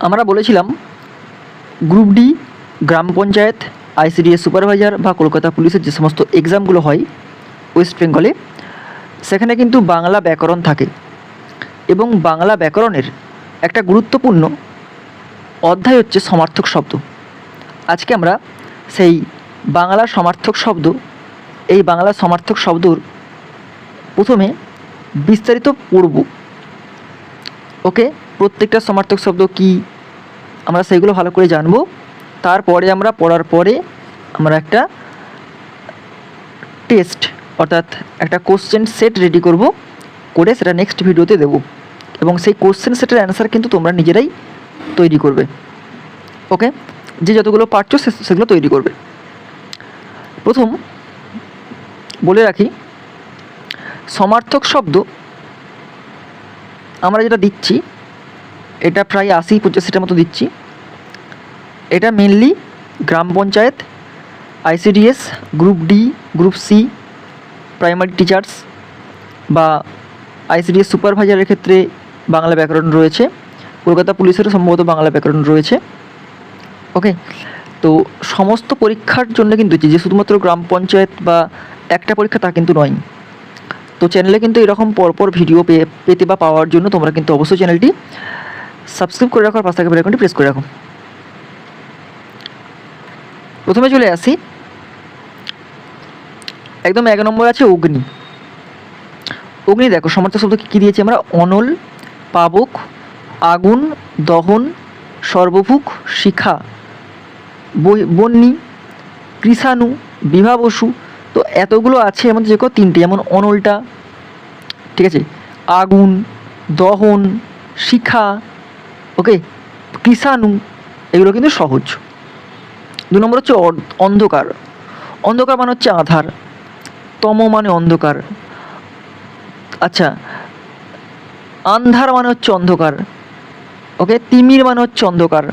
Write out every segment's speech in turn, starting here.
আমরা বলেছিলাম group D, গ্রাম panchayat, ICDS supervisor বা কলকাতা পুলিশের যে সমস্ত এক্সামগুলো হয় ওয়েস্ট বেঙ্গলে, সেখানে কিন্তু বাংলা ব্যাকরণ থাকে এবং বাংলা ব্যাকরণের একটা গুরুত্বপূর্ণ অধ্যায় হচ্ছে সমার্থক শব্দ। আজকে আমরা সেই বাংলা সমার্থক শব্দ, এই বাংলা সমার্থক শব্দর প্রথমে বিস্তারিত পড়ব। ওকে, প্রত্যেকটা সমার্থক শব্দ কি আমরা সেইগুলো ভালো করে জানব। তারপরে আমরা পড়ার পরে আমরা একটা টেস্ট অর্থাৎ একটা কোশ্চেন সেট রেডি করব, করে সেটা নেক্সট ভিডিওতে দেব এবং সেই কোশ্চেন সেটের অ্যান্সার কিন্তু তোমরা নিজেরাই তৈরি করবে। ওকে, যে যতগুলো পারছো সেগুলো তৈরি করবে। প্রথম বলে রাখি, সমার্থক শব্দ আমরা যেটা দিচ্ছি এটা প্রায় 80-85টার মতো দিচ্ছি। এটা mainly gram panchayat, ICDS, group D, group C, primary teachers বা আইসিডিএস সুপারভাইজারের ক্ষেত্রে বাংলা ব্যাকরণ রয়েছে, কলকাতা পুলিশেরও সম্ভবত বাংলা ব্যাকরণ রয়েছে। ওকে, তো সমস্ত পরীক্ষার জন্য কিন্তু যে শুধুমাত্র গ্রাম পঞ্চায়েত বা একটা পরীক্ষা তা কিন্তু নয়। তো চ্যানেলে কিন্তু এরকম পরপর ভিডিও পেতে বা পাওয়ার জন্য তোমরা কিন্তু অবশ্যই চ্যানেলটি সাবস্ক্রাইব করে রাখো আর পাশে থাকা বেল আইকনটি প্রেস করে রাখো। প্রথমে চলে আসি, একদম 1 নম্বর আছে অগ্নি। অগ্নি দেখো সমার্থক শব্দ কী দিয়েছি আমরা? অনল, পাবক, আগুন, দহন, সর্বভুক, শিখা, বন্যী, কৃষাণু, বিভাবসু। তো এতগুলো আছে, এর মধ্যে যে কোনো 3টে, যেমন অনলটা, ঠিক আছে, আগুন, দহন, শিখা, ওকে, কৃষাণু, এগুলো কিন্তু সহজ। 2 নম্বর হচ্ছে অন্ধকার। অন্ধকার মানে হচ্ছে আধার, তম মানে অন্ধকার, আচ্ছা, আন্ধার মানে হচ্ছে অন্ধকার, ওকে, তিমির মানে হচ্ছে অন্ধকার।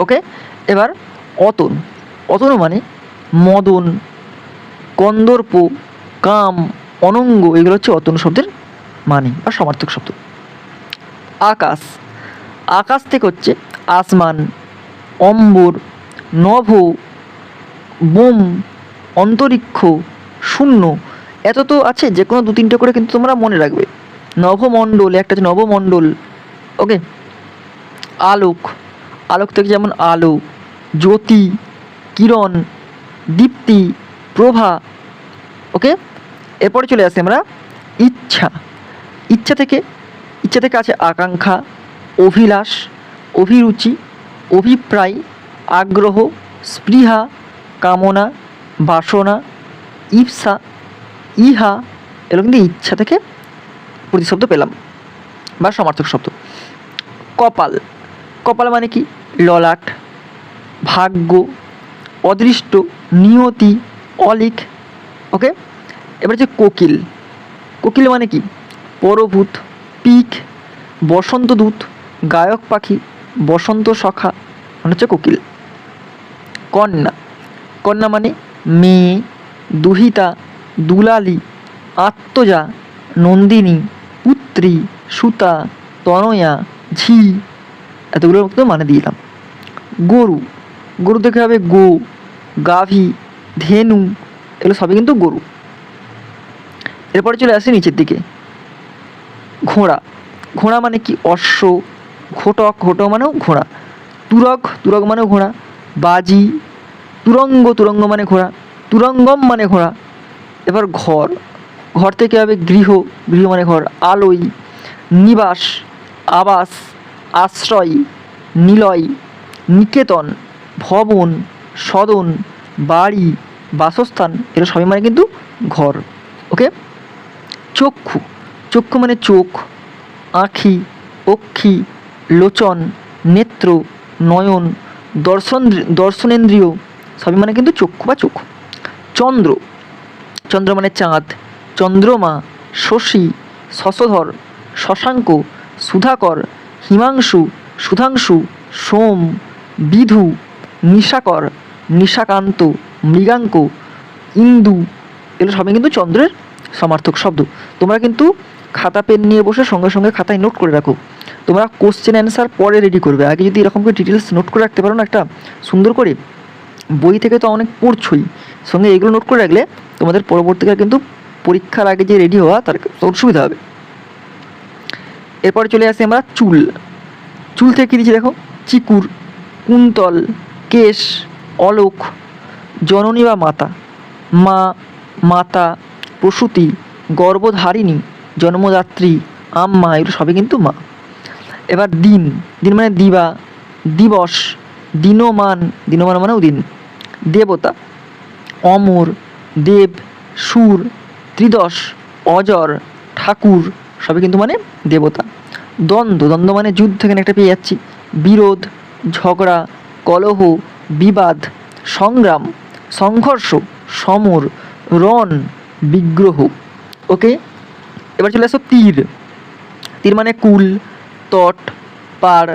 ওকে, এবার অতন। অতন মানে মদন, কন্দর্প, কাম, অনঙ্গ, এগুলো হচ্ছে অতন শব্দের মানে বা সমার্থক শব্দ। আকাশ। আকাশ থেকে হচ্ছে আসমান, অম্বর, নভ, বোম, অন্তরিক্ষ, শূন্য। এত তো আছে, যে কোনো 2-3টে করে কিন্তু তোমরা মনে রাখবে। নভমণ্ডল, একটা হচ্ছে নভমণ্ডল। ওকে, আলোক। আলোক থেকে যেমন আলো, জ্যোতি, কিরণ, দীপ্তি, প্রভা। ওকে, এরপরে চলে আসি আমরা ইচ্ছা। ইচ্ছা থেকে আছে আকাঙ্ক্ষা, অভিলাষ, অভিরুচি, অভিপ্রায়, আগ্রহ, স্পৃহা, কামনা, বাসনা, ইপ্সা, ইহা। এগুলো কিন্তু ইচ্ছা থেকে প্রতিশব্দ পেলাম বা সমার্থক শব্দ। কপাল। কপাল মানে কি? ললাট, ভাগ্য, অদৃষ্ট, নিয়তি, অলিখ। ওকে, এবার হচ্ছে কোকিল। কোকিল মানে কি? পরভূত, পিক, বসন্তদূত, গায়ক পাখি, বসন্ত সখা, মানে হচ্ছে কোকিল। কন্যা। কন্যা মানে মেয়ে, দুহিতা, দুলালি, আত্মজা, নন্দিনী, পুত্রী, সুতা, তনয়া, ঝি। এতগুলোর মতো মানে দিলাম। গরু। গরু থেকে হবে গো, গাভী, ধেনু, এগুলো সবই কিন্তু গরু। এরপরে চলে আসে নিচের দিকে, ঘোড়া। ঘোড়া মানে কি? অশ্ব, ঘোটক, ঘোটক মানেও ঘোড়া, তুরগ, তুরগ মানেও ঘোড়া, বাজি, তুরঙ্গ, তুরঙ্গ মানে ঘোড়া, তুরঙ্গম মানে ঘোড়া। এবার ঘর। ঘর থেকে হবে গৃহ, গৃহ মানে ঘর, আলয়, নিবাস, আবাস, আশ্রয়, নিলয়, নিকেতন, ভবন, সদন, বাড়ি, বাসস্থান, এগুলো সবই মানে কিন্তু ঘর। ওকে, চক্ষু। চক্ষু মানে চোখ, আঁখি, অক্ষি, লোচন, নেত্র, নয়ন, দর্শনেন্দ্রিয়, সবই মানে কিন্তু চক্ষু বা চোখ। চন্দ্র। চন্দ্র মানে চাঁদ, চন্দ্রমা, শশী, শশধর, শশাঙ্ক, সুধাকর, হিমাংশু, সুধাংশু, সোম, বিধু, নিশাকর, নিশাকান্ত, মৃগাঙ্ক, ইন্দু, এগুলো সবই কিন্তু চন্দ্রের সমার্থক শব্দ। তোমরা কিন্তু খাতা পেন নিয়ে বসে সঙ্গে সঙ্গে খাতায় নোট করে রাখো। তোমরা কোশ্চেন অ্যান্সার পরে রেডি করবে, আগে যদি এরকম করে ডিটেলস নোট করে রাখতে পারো না একটা সুন্দর করে, বই থেকে তো অনেক পড়ছই, সঙ্গে এগুলো নোট করে রাখলে তোমাদের পরবর্তীকালে কিন্তু পরীক্ষার আগে যে রেডি হওয়া তার সুবিধা হবে। এরপরে চলে আসি আমরা চুল। চুল থেকে কী দিচ্ছি দেখো, চিকুর, কুন্তল, কেশ, অলোক, জননী বা মাতা, মা, মাতা, প্রসূতি, গর্ভধারিণী, জন্মদাত্রী, আম্মা, এগুলো সবই কিন্তু মা। এবার দিন, দিন মানে দিবা, দিবস, দিনমান, দিনমান মানেও দিন, দেবতা, অমর, দেব, সুর, ত্রিদশ, অজর, ঠাকুর, সবই কিন্তু মানে দেবতা। দ্বন্দ্ব, দ্বন্দ্ব মানে যুদ্ধ, এখানে একটা পেয়ে যাচ্ছি, বিরোধ, ঝগড়া, কলহ, বিবাদ, সংগ্রাম, সংঘর্ষ, সমর, রণ, বিগ্রহ। ওকে, এবার চলে আসো তীর। তীর মানে কুল, তট, পার,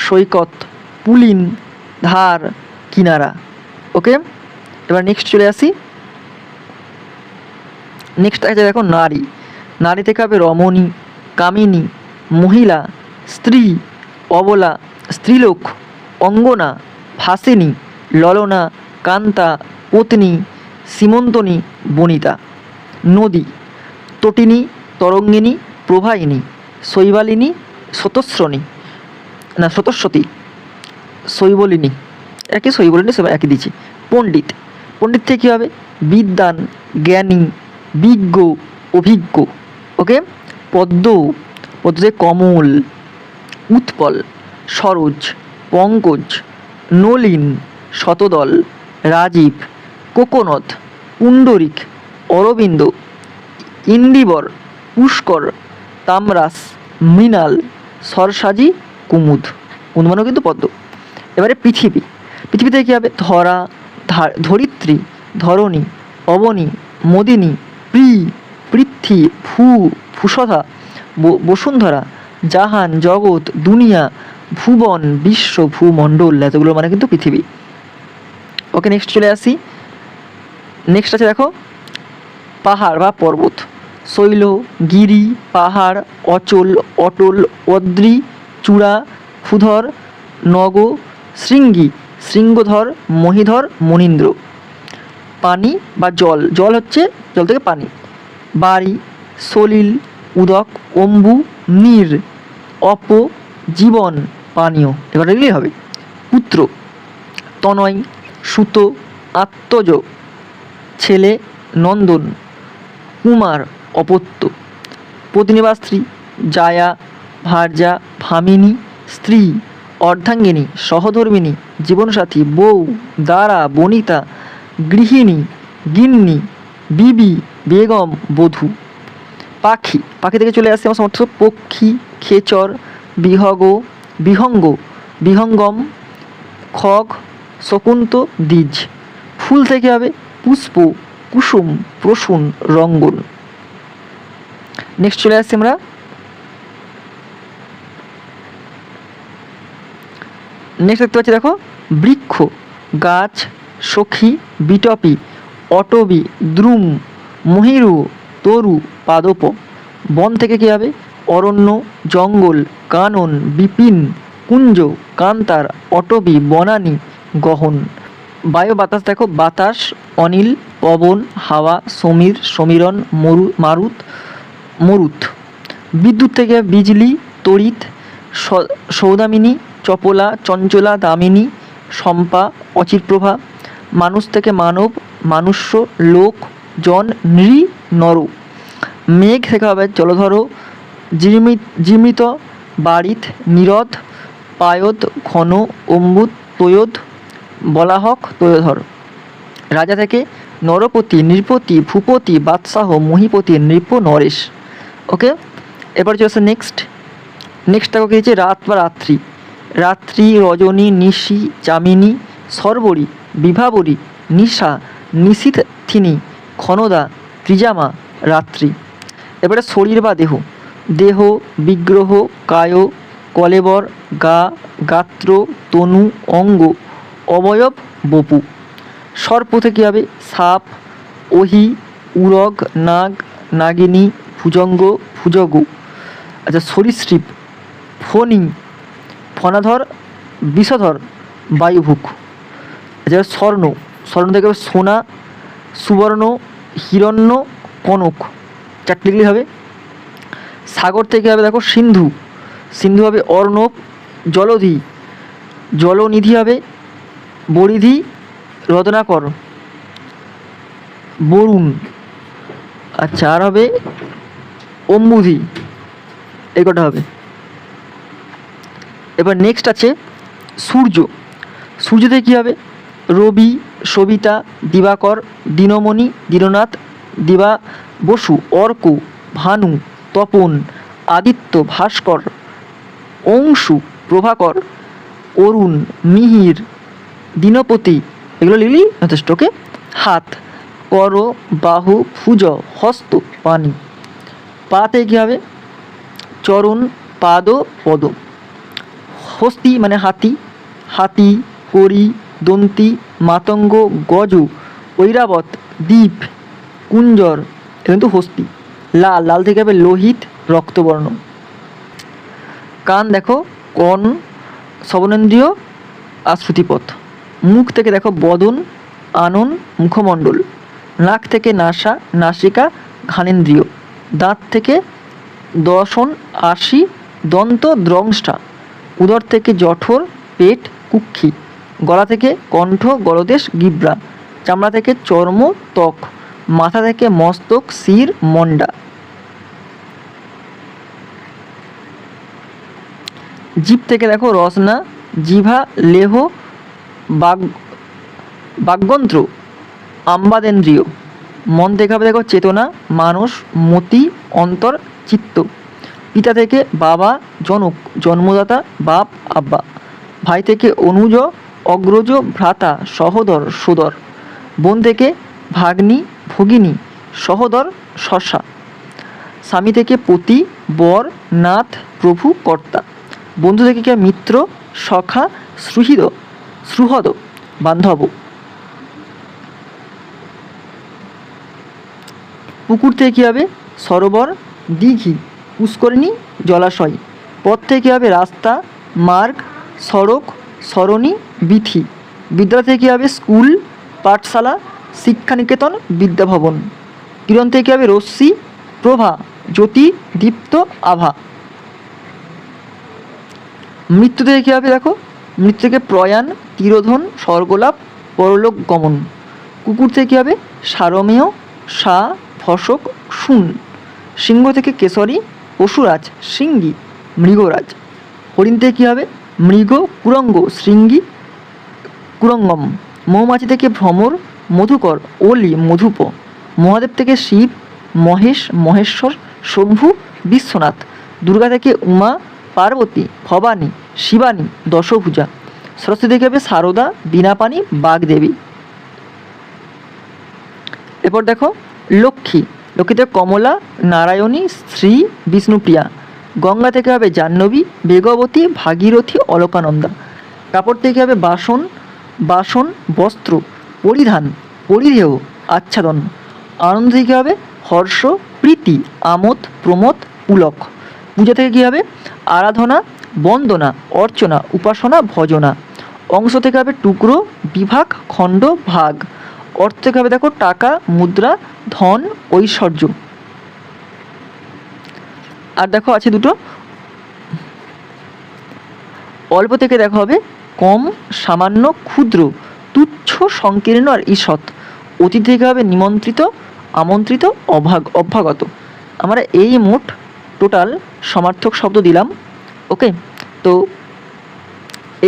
সৈকত, পুলিন, ধার, কিনারা। ওকে, এবার নেক্সট চলে আসি, নেক্সট আছে দেখো নারী। নারী থেকে হবে রমণী, কামিনী, মহিলা, স্ত্রী, অবলা, স্ত্রীলোক, অঙ্গনা, ভাসিনী, ললনা, কান্তা, পত্নী, সীমন্তনী, বনিতা। নদী, তটিনী, তরঙ্গিনী, প্রবাহিনী, শৈবালিনী, স্রোতস্বিনী, না স্রোতস্বতী, শৈবলিনী, একই শৈবলিনী, সব একই দিচ্ছি। পণ্ডিত, পণ্ডিত থেকে কী হবে, বিদ্বান, জ্ঞানী, বিজ্ঞ, অভিজ্ঞ। ওকে, পদ্ম, পদ্ম থেকে কমল, উৎপল, সরোজ, পঙ্কজ, নলিন, শতদল, রাজীব, কোকোনদ, পুণ্ডরিক, অরবিন্দ, ইন্দিবর, পুষ্কর, তামরাস, মৃণাল, সরসাজি, কুমুদ। কুমুদ মানেও কিন্তু পদ্ম। এবারে পৃথিবী। পৃথিবী থেকে কী হবে, ধরা, ধরিত্রী, ধরণী, অবনী, মদিনী, পৃথ্বী, ভূষধা, বসুন্ধরা, জাহান, জগৎ, দুনিয়া, ভুবন, বিশ্ব, ভূমণ্ডল, এতগুলো মানে কিন্তু পৃথিবী। ওকে, নেক্সট চলে আসি, নেক্সট আছে দেখো পাহাড় বা পর্বত। শৈল, গিরি, পাহাড়, অচল, অটল, অদ্রি, চূড়া, ক্ষুধর, নগ, শৃঙ্গী, শৃঙ্গধর, মহিধর, মনীন্দ্র। পানি বা জল, জল হচ্ছে জল থেকে পানি। বাড়ি, সলিল, উদক, অম্বু, নীর, অপ, জীবন, পানীয়। এবার এগুলি হবে। পুত্র, তনয়, সুত, আত্মজ, ছেলে, নন্দন, কুমার, অপত্য। পত্নী বা স্ত্রী, জায়া, ভার্যা, ভামিনী, স্ত্রী, অর্ধাঙ্গিনী, সহধর্মিণী, জীবনসাথী, বউ, দ্বারা, বনিতা, গৃহিণী, গিন্নি, বিবি, বেগম, বধূ। পাখি, পাখি থেকে চলে আসছে আমার সমর্থ পক্ষী, খেচর, বিহগ, বিহঙ্গ, বিহঙ্গম, খগ, শকুন্ত, দ্বিজ। ফুল থেকে হবে পুষ্প, কুসুম, প্রসূন, রঙ্গন। নেক্সট চলে আসছি আমরা নেক্সট দেখতে পাচ্ছি দেখো বৃক্ষ, গাছ, সখী, বিটপি, অটবি, দ্রুম, মহিরু, তরু, পাদপ। বন থেকে কী হবে, অরণ্য, জঙ্গল, কানন, বিপিন, কুঞ্জ, কান্তার, অটবি, বনানী, গহন। বায়ু বাতাস দেখো বাতাস, অনিল, পবন, হাওয়া, সমীর, সমীরণ, মারুত, মরুত। বিদ্যুৎ থেকে বিজলি, তড়িৎ, সৌদামিনী, চপলা, চঞ্চলা, দামিনী, শম্পা, অচিরপ্রভা। মানুষ থেকে মানব, মানুষ্য, লোক, জন, নৃ, নর। মেঘ থেকে হবে জলধর, জীর্মিত, বারিত, নিরদ, পায়দ, ঘন, অম্বুদ, তৈয়দ, বলাহক, তৈয়ধর। রাজা থেকে নরপতি, নৃপতি, ভূপতি, বাদশাহ, মহিপতি, নৃপ, নরেশ। ওকে, এবার চলে নেক্সট দেখো কী হচ্ছে রাত বা রাত্রি। রাত্রি, রজনী, নিশি, যামিনী, সর্বরী, বিভাবরী, নিশা, নিশীথিনী, ক্ষণদা, ত্রিজামা, রাত্রি। এবারে শরীর বা দেহ। দেহ, বিগ্রহ, কায়, কলেবর, গা, গাত্র, তনু, অঙ্গ, অবয়ব, বপু। সর্প থেকে হবে সাপ, ওহি, উরগ, নাগ, নাগিনী, ভুজঙ্গ, ভুজগ। আচ্ছা, সরীসৃপ, ফণী, ফণাধর, বিষধর, বায়ুভুক। এছাড়া স্বর্ণ, স্বর্ণ থেকে হবে সোনা, সুবর্ণ, হিরণ্য, কনক, 4 ডিগ্রি হবে। সাগর থেকে হবে দেখো সিন্ধু, সিন্ধু হবে অর্ণব, জলধি, জলনিধি হবে বরিধি, রত্নাকর, বরুণ। আচ্ছা, আর হবে অম্বুধি, এই কটা হবে। এবার নেক্সট আছে সূর্য, সূর্য থেকে কী হবে রবি, সবিতা, দিবাকর, দীনমণি, দীননাথ, দিবা বসু, অর্ক, ভানু, তপন, আদিত্য, ভাস্কর, অংশু, প্রভাকর, অরুণ, মিহির, দিনপতি, এগুলো লিখলি যথেষ্ট। ওকে। হাত, কর, বাহু, ভুজ, হস্ত, পানি। পাতে কী হবে চরণ, পাদ, পদ। হস্তি মানে হাতি, হাতি, করি, দন্তি, মাতঙ্গ, গজ, ঐরাবত, দ্বীপ, কুঞ্জর, এটা কিন্তু হস্তি। লাল, লাল থেকে হবে লোহিত, রক্তবর্ণ। কান দেখো কর্ণ, শ্রবণেন্দ্রিয় আর শ্রুতিপথ। মুখ থেকে দেখো বদন, আনন, মুখমণ্ডল। নাক থেকে নাসা, নাসিকা, ঘ্রাণেন্দ্রিয়। দাঁত থেকে দশন, আশি, দন্ত, দ্রংষ্টা। উদর থেকে জঠর, পেট, কুক্ষি। গলা থেকে কণ্ঠ, গলদেশ, গিব্রা। চামড়া থেকে চর্ম, ত্বক। মাথা থেকে মস্তক, শির, মন্ডা। জিভ থেকে দেখো রসনা, জিভা, লেহ, বাগ্যন্ত্র, আম্বাদেন্দ্রিয়। মন থেকে হবে দেখো চেতনা, মানস, মতি, অন্তর, চিত্ত। পিতা থেকে বাবা, জনক, জন্মদাতা, বাপ, আব্বা। ভাই থেকে অনুজ, অগ্রজ, ভ্রাতা, সহোদর, সোদর। বোন থেকে ভাগ্নি, ভগিনী, সহোদর, শশা। স্বামী থেকে পতি, বর, নাথ, প্রভু, কর্তা। বন্ধু থেকে কি মিত্র, সখা, সুহৃদ, বান্ধব। পুকুর থেকে কী হবে সরোবর, দিঘি, পুষ্করিণী, জলাশয়। পথ থেকে কী হবে রাস্তা, মার্গ, সড়ক, সরণি, বিথি। বিদ্যালয় থেকে কী হবে স্কুল, পাঠশালা, শিক্ষানিকেতন, বিদ্যাভবন। কিরণ থেকে কী হবে রশ্মি, প্রভা, জ্যোতি, দীপ্ত, আভা। মৃত্যু থেকে কী হবে দেখো মৃত্যু থেকে প্রয়াণ, তিরোধন, স্বর্গলাভ, পরলোক গমন। কুকুর থেকে কী হবে সারমেয়, সা, ফসক, শুন। সিংহ থেকে কেশরী, পশুরাজ, শৃঙ্গী, মৃগরাজ। হরিণ থেকে কী হবে মৃগ, কুরঙ্গ, শৃঙ্গী, কুরঙ্গম। মৌমাছি থেকে ভ্রমর, মধুকর, অলি, মধুপ। মহাদেব থেকে শিব, মহেশ, মহেশ্বর, শম্ভু, বিশ্বনাথ। দুর্গা থেকে উমা, পার্বতী, ভবানী, শিবানী, দশভুজা। সরস্বতী থেকে হবে সারদা, বীণাপাণি, বাগদেবী। এরপর দেখো লক্ষ্মী, লক্ষ্মী থেকে কমলা, নারায়ণী, শ্রী, বিষ্ণুপ্রিয়া। গঙ্গা থেকে হবে জাহ্নবী, বেগবতী, ভাগীরথী, অলকানন্দা। কাপড় থেকে হবে বাসন, বাসন, বস্ত্র, পরিধান, পরিধেয়, আচ্ছাদন। আনন্দ থেকে হবে হর্ষ, প্রীতি, আমোদ, প্রমোদ, পুলক। পূজা থেকে কী হবে আরাধনা, বন্দনা, অর্চনা, উপাসনা, ভজনা। অংশ থেকে হবে টুকরো, বিভাগ, খণ্ড, ভাগ। অর্থ থেকে হবে দেখো টাকা, মুদ্রা, ধন, ঐশ্বর্য। আর দেখো আছে দুটো অল্প থেকে দেখো হবে কম, সামান্য, ক্ষুদ্র, তুচ্ছ, সংকীর্ণ আর ঈষৎ। অতিথি থেকে হবে নিমন্ত্রিত, আমন্ত্রিত, অভ্যাগত। আমরা এই মোট টোটাল সমার্থক শব্দ দিলাম। ওকে, তো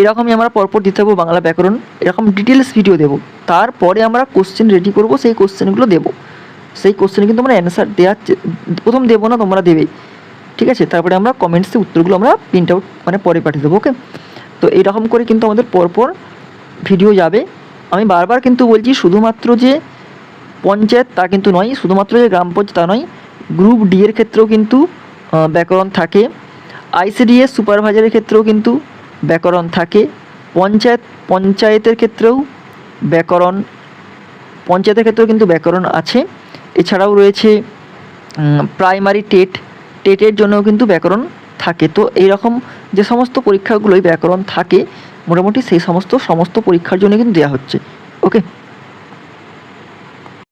এরকমই আমরা পরপর দিতে থাকবো বাংলা ব্যাকরণ, এরকম ডিটেলস ভিডিও দেবো। তারপরে আমরা কোশ্চেন রেডি করব, সেই কোশ্চেনগুলো দেবো। সেই কোশ্চেনে কিন্তু আমরা অ্যান্সার দেওয়ার প্রথম দেবো না, তোমরা দেবেই, ঠিক আছে। তারপরে আমরা কমেন্টসে উত্তরগুলো আমরা প্রিন্ট আউট মানে পরে পাঠিয়ে দেবো। ওকে, তো এইরকম করে কিন্তু আমাদের পরপর ভিডিও যাবে। আমি বারবার কিন্তু বলছি শুধুমাত্র যে পঞ্চায়েত তা কিন্তু নয়, শুধুমাত্র যে গ্রাম পঞ্চায়েত তা নয়, গ্রুপ ডি এর ক্ষেত্রেও কিন্তু ব্যাকরণ থাকে, আইসিডিএস সুপারভাইজারের ক্ষেত্রেও কিন্তু ব্যাকরণ থাকে, পঞ্চায়েতের ক্ষেত্রেও ব্যাকরণ, পঞ্চায়েতের ক্ষেত্রেও কিন্তু ব্যাকরণ আছে। এছাড়াও রয়েছে প্রাইমারি টেটের জন্যও কিন্তু ব্যাকরণ থাকে। তো এইরকম যে সমস্ত পরীক্ষাগুলোই ব্যাকরণ থাকে মোটামুটি সেই সমস্ত পরীক্ষার জন্য কিন্তু দেওয়া হচ্ছে। ওকে।